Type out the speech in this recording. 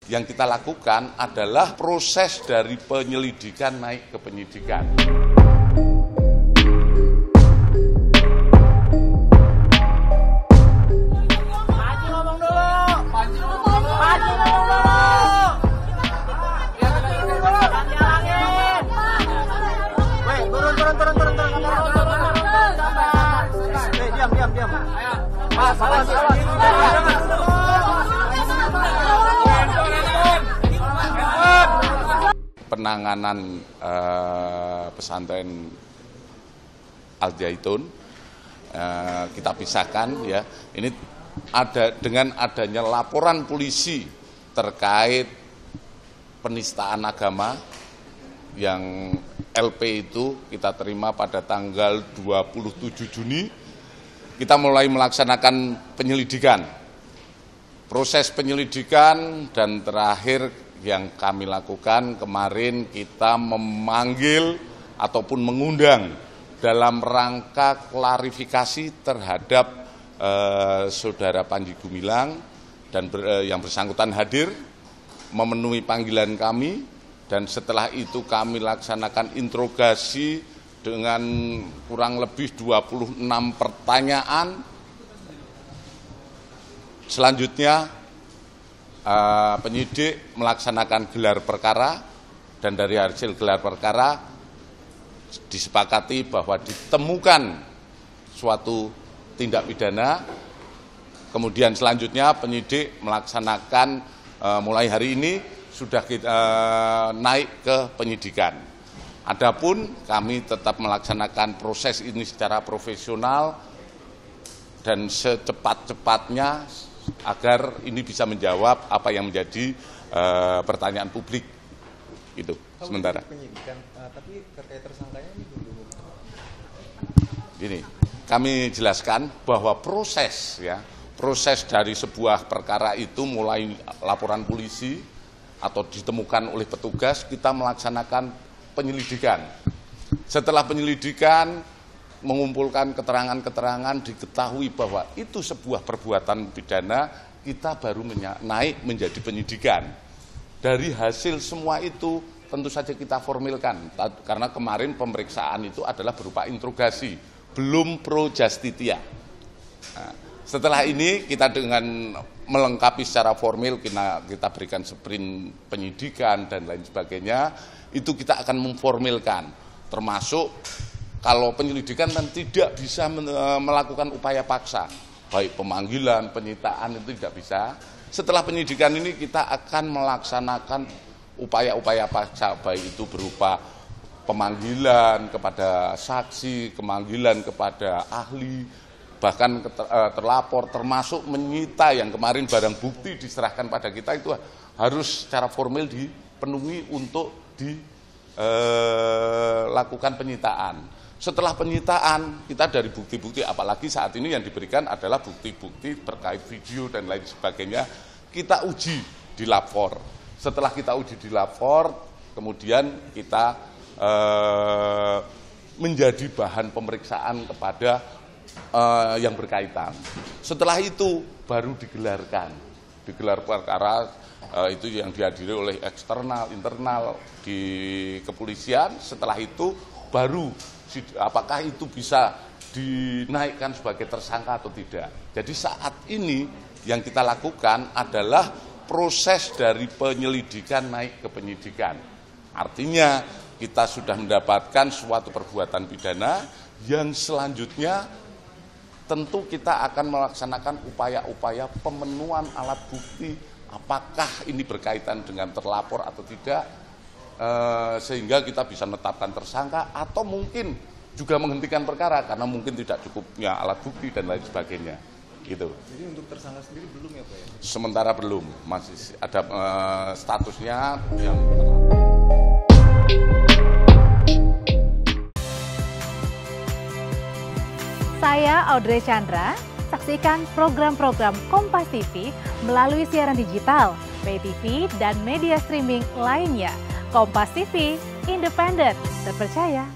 Yang kita lakukan adalah proses dari penyelidikan naik ke penyidikan. Penanganan pesantren Al-Zaitun kita pisahkan ya. Ini dengan adanya laporan polisi terkait penistaan agama yang LP itu kita terima pada tanggal 27 Juni. Kita mulai melaksanakan penyelidikan. Proses penyelidikan dan terakhir yang kami lakukan kemarin kita memanggil ataupun mengundang dalam rangka klarifikasi terhadap Saudara Panji Gumilang dan yang bersangkutan hadir memenuhi panggilan kami, dan setelah itu kami laksanakan interogasi dengan kurang lebih 26 pertanyaan. Selanjutnya penyidik melaksanakan gelar perkara, dan dari hasil gelar perkara disepakati bahwa ditemukan suatu tindak pidana. Kemudian selanjutnya penyidik melaksanakan mulai hari ini sudah kita naik ke penyidikan. Adapun kami tetap melaksanakan proses ini secara profesional dan secepat-cepatnya agar ini bisa menjawab apa yang menjadi pertanyaan publik. Itu sementara. Penyidikan, tapi terkait tersangkanya ini belum. Gini, kami jelaskan bahwa proses dari sebuah perkara itu mulai laporan polisi atau ditemukan oleh petugas, kita melaksanakan penyelidikan. Setelah penyelidikan, mengumpulkan keterangan-keterangan, diketahui bahwa itu sebuah perbuatan pidana, kita baru naik menjadi penyidikan. Dari hasil semua itu tentu saja kita formilkan, karena kemarin pemeriksaan itu adalah berupa interogasi, belum pro justitia. Nah, setelah ini kita dengan melengkapi secara formil, kita berikan sprint penyidikan dan lain sebagainya, itu kita akan memformilkan, termasuk kalau penyelidikan dan tidak bisa melakukan upaya paksa, baik pemanggilan, penyitaan itu tidak bisa. Setelah penyidikan ini kita akan melaksanakan upaya-upaya paksa, baik itu berupa pemanggilan kepada saksi, pemanggilan kepada ahli, bahkan terlapor, termasuk menyita yang kemarin barang bukti diserahkan pada kita itu harus secara formil dipenuhi untuk dilakukan penyitaan. Setelah penyitaan, kita dari bukti-bukti, apalagi saat ini yang diberikan adalah bukti-bukti terkait video dan lain sebagainya, kita uji di lapor. Setelah kita uji di lapor, kemudian kita menjadi bahan pemeriksaan kepada yang berkaitan. Setelah itu baru digelar perkara, itu yang dihadiri oleh eksternal, internal di kepolisian. Setelah itu baru apakah itu bisa dinaikkan sebagai tersangka atau tidak. Jadi saat ini yang kita lakukan adalah proses dari penyelidikan naik ke penyidikan. Artinya kita sudah mendapatkan suatu perbuatan pidana yang selanjutnya tentu kita akan melaksanakan upaya-upaya pemenuhan alat bukti, apakah ini berkaitan dengan terlapor atau tidak, sehingga kita bisa menetapkan tersangka atau mungkin juga menghentikan perkara karena mungkin tidak cukupnya alat bukti dan lain sebagainya. Gitu. Jadi untuk tersangka sendiri belum ya Pak ya? Sementara belum, masih ada statusnya yang Saya Audrey Chandra, saksikan program-program Kompas TV melalui siaran digital, pay TV, dan media streaming lainnya. Kompas TV, independen, terpercaya.